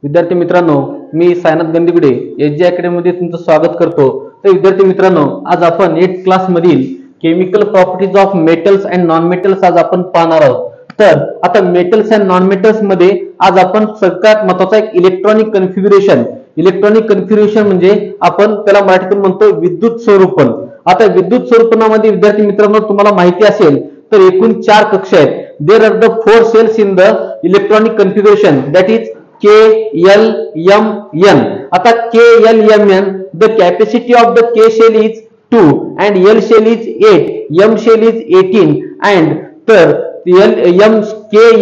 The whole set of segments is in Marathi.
विद्यार्थी मित्रांनो, मी सायनाथ गंदिगडे एसजे अकॅडमी मध्ये तुमचं स्वागत करतो। तर विद्यार्थी मित्रांनो, आज आपण 8th क्लास मधील chemical properties of metals and non metals आज आपण पाहणार आहोत। तर आता मेटल्स अँड नॉन मेटल्स मध्ये आज आपण सगळ्यात महत्त्वाचा एक इलेक्ट्रॉनिक कन्फिग्युरेशन म्हणजे आपण त्याला मराठीतून म्हणतो विद्युत स्वरूपन। आता विद्युत स्वरूपनामध्ये विद्यार्थी मित्रांनो तुम्हाला माहिती असेल तर एकूण 4 कक्ष आहेत। There are the 4 cells in the electronic configuration, that is K, L, M, N. आता K, L, M, N, the capacity of the K shell is 2 and L shell is 8, M shell is 18 and तर K,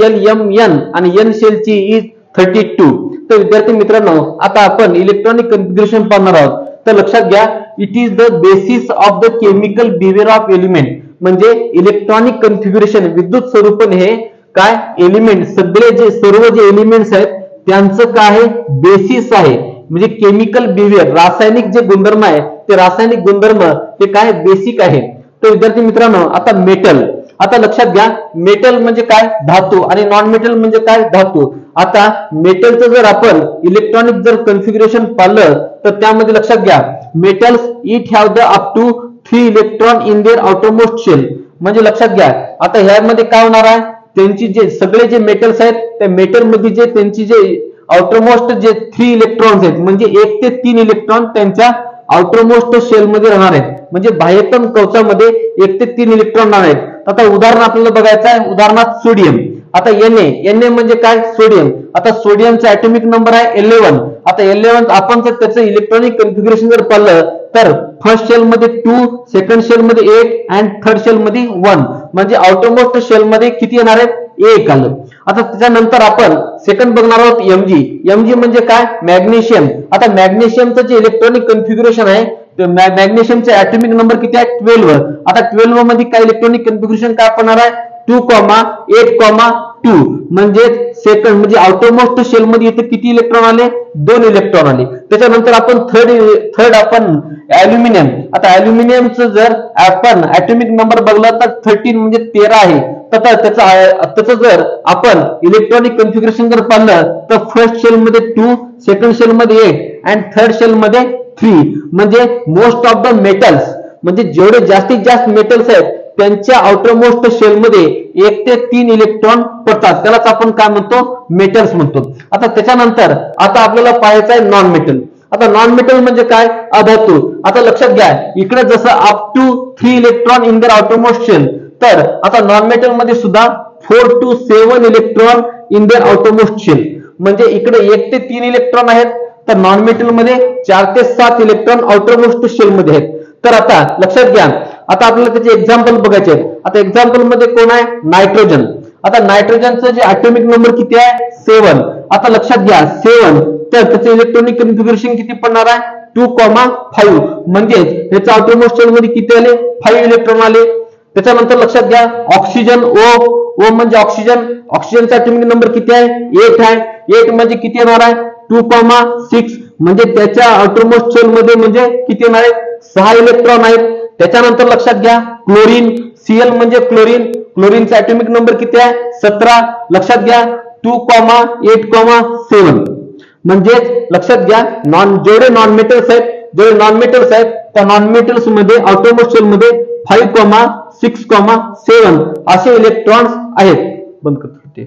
L, M, N आणि N shell ची is 32। तर विद्यार्थी मित्रांनो, आता आपण इलेक्ट्रॉनिक कन्फिग्युरेशन पाहणार आहोत। तर लक्षात घ्या, it is the basis of the chemical behaviour of element. म्हणजे इलेक्ट्रॉनिक कन्फिग्युरेशन विद्युत स्वरूपन हे काय एलिमेंट सर्व जे एलिमेंट्स आहेत त्यांचं काय आहे बेसिस आहे। म्हणजे केमिकल बिहेवियर रासायनिक जे गुणधर्म आहे ते रासायनिक गुणधर्म ते काय बेसिक आहे। तर विद्यार्थी मित्रांनो, आता मेटल, आता लक्षात घ्या मेटल म्हणजे काय धातू आणि नॉन मेटल म्हणजे काय धातू। आता मेटलचं जर आपण इलेक्ट्रॉनिक जर कन्फिग्युरेशन पाहिलं तर त्यामध्ये लक्षात घ्या metals it have the up to 3 electron in their outermost shell. म्हणजे लक्षात घ्या आता ह्यामध्ये काय होणार आहे, त्यांची जे सगळे जे मेटल्स आहेत त्या मेटल मध्ये जे त्यांची जे आउटरमोस्ट जे 3 इलेक्ट्रॉन्स आहेत म्हणजे 1 ते 3 इलेक्ट्रॉन त्यांच्या आउटरमोस्ट शेल मध्ये राहणार आहेत। म्हणजे बाह्यतम कवचामध्ये 1 ते 3 इलेक्ट्रॉन राहणार आहेत। आता उदाहरण आपल्याला बघायचं आहे, उदाहरणार्थ सोडियम। आता Na म्हणजे काय सोडियम। आता सोडियमचा ऍटॉमिक नंबर आहे 11। आता 11 आपण जर त्याचं इलेक्ट्रॉनिक कन्फिग्युरेशन जर पाहिलं तर फर्स्ट शेल मध्ये 2, सेकंड शेल मध्ये 8 आणि थर्ड शेल मध्ये 1। म्हणजे आउटरमोस्ट शेल मध्ये किती येणार आहेत 1 आलं। आता त्याच्यानंतर आपण सेकंड बघणार आहोत Mg म्हणजे काय मॅग्नेशियम। आता मॅग्नेशियमचं जे इलेक्ट्रॉनिक कन्फिग्युरेशन आहे मॅग्नेशियमचा ऍटॉमिक नंबर किती आहे 12। आता 12 मध्ये काय इलेक्ट्रॉनिक कन्फिग्युरेशन काय पडणार आहे 2,8,2 म्हणजे सेकंड म्हणजे आउटरमोस्ट शेल मध्ये इथे किती इलेक्ट्रॉन आले 2 इलेक्ट्रॉन आले। त्याच्यानंतर आपण थर्ड आपण ॲल्युमिनियम। आता ॲल्युमिनियमचं जर आपण ऍटॉमिक नंबर बघला तर 13 म्हणजे 13 आहे। तर त्याचं जर आपण इलेक्ट्रॉनिक कन्फिग्युरेशन जर पाहिलं तर फर्स्ट शेल मध्ये 2, सेकंड शेल मध्ये 8 आणि थर्ड शेल मध्ये 3। म्हणजे मोस्ट ऑफ द मेटल्स म्हणजे जेवढे जास्तीत जास्त मेटल्स आहेत त्यांच्या आउटरमोस्ट शेल मध्ये 1 ते 3 इलेक्ट्रॉन पडतात, त्यालाच आपण काय म्हणतो मेटल्स म्हणतो। आता त्याच्यानंतर आता आपल्याला पाहायचं आहे नॉन मेटल। आता नॉन मेटल म्हणजे काय अधातू। आता लक्षात घ्या इकडे जसं up to 3 electron in their outermost shell, तर आता नॉन मेटल मध्ये सुद्धा 4 to 7 electron in their outermost shell. म्हणजे इकडे 1 ते 3 इलेक्ट्रॉन आहेत तर नॉन मेटल मध्ये 4 ते 7 इलेक्ट्रॉन आउटरमोस्ट शेल मध्ये आहेत। तर आता लक्षात घ्या आता आपल्याला त्याचे एक्झाम्पल बघायचे आहेत। आता एक्झाम्पल मध्ये कोण आहे नायट्रोजन। आता नायट्रोजनचं जे ॲटॉमिक नंबर किती आहे 7। आता लक्षात घ्या 7 तर त्याचे इलेक्ट्रॉनिक कन्फिग्युरेशन किती पडणार आहे 2,5 म्हणजे ह्याच्या आउटरमोस्ट शेल मध्ये किती आले 5 इलेक्ट्रॉन आले। त्याच्यानंतर लक्षात घ्या ऑक्सिजन O म्हणजे ऑक्सिजनचा ॲटॉमिक नंबर किती आहे 8 आहे। 8 म्हणजे किती येणार आहे 2,6 म्हणजे त्याच्या आउटरमोस्ट शेल मध्ये म्हणजे किती येणार आहे 6 इलेक्ट्रॉन आहेत। त्याच्यानंतर लक्षात घ्या क्लोरीन Cl म्हणजे क्लोरीनचा ॲटॉमिक नंबर किती आहे 17। लक्षात घ्या 2,8,7 म्हणजे लक्षात घ्या जेवढे नॉन मेटल्स आहेत त्या नॉन मेटल्स मध्ये आउटरमोस्ट शेल मध्ये 5,6,7 असे इलेक्ट्रॉन्स आहेत। बंद करतो ते।